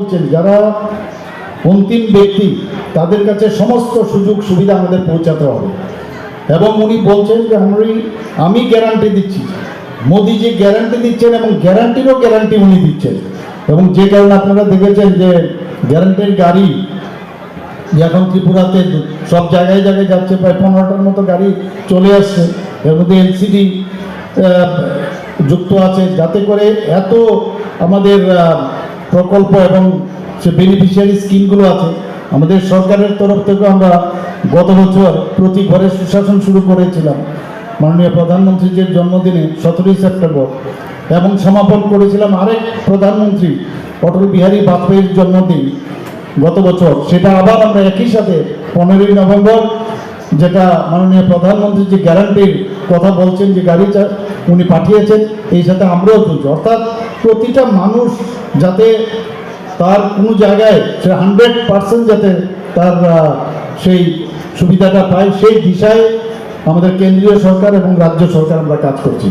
বলছেন যারা অন্তিম ব্যক্তি তাদের কাছে সমস্ত সুযোগ সুবিধা আমাদের পৌঁছাতে হবে এবং উনি বলছেন যে আমি গ্যারান্টি দিচ্ছি, মোদি যে গ্যারান্টি দিচ্ছেন এবং গ্যারান্টিরও গ্যারান্টি উনি দিচ্ছেন এবং যে কারণে আপনারা দেখেছেন যে গ্যারান্টির গাড়ি এখন ত্রিপুরাতে সব জায়গায় জায়গায় যাচ্ছে, প্রায় 15টার মতো গাড়ি চলে আসছে, এর মধ্যে এলসিডি যুক্ত আছে, যাতে করে এত আমাদের প্রকল্প এবং সে বেনিফিশিয়ারি স্কিমগুলো আছে। আমাদের সরকারের তরফ থেকে আমরা গত বছর প্রতি ঘরে সুশাসন শুরু করেছিলাম মাননীয় প্রধানমন্ত্রীর জন্মদিনে 17ই সেপ্টেম্বর, এবং সমাপন করেছিলাম আরেক প্রধানমন্ত্রী অটল বিহারী বাজপেয়ীর জন্মদিন গত বছর। সেটা আবার আমরা একই সাথে 15ই নভেম্বর, যেটা মাননীয় প্রধানমন্ত্রী যে গ্যারান্টির কথা বলছেন যে গাড়ি উনি পাঠিয়েছেন, এই সাথে আমরাও তুলছি। অর্থাৎ প্রতিটা মানুষ যাতে তার কোনো জায়গায় সে 100% যাতে তার সেই সুবিধাটা পায়, সেই দিশায় আমাদের কেন্দ্রীয় সরকার এবং রাজ্য সরকার আমরা কাজ করছি।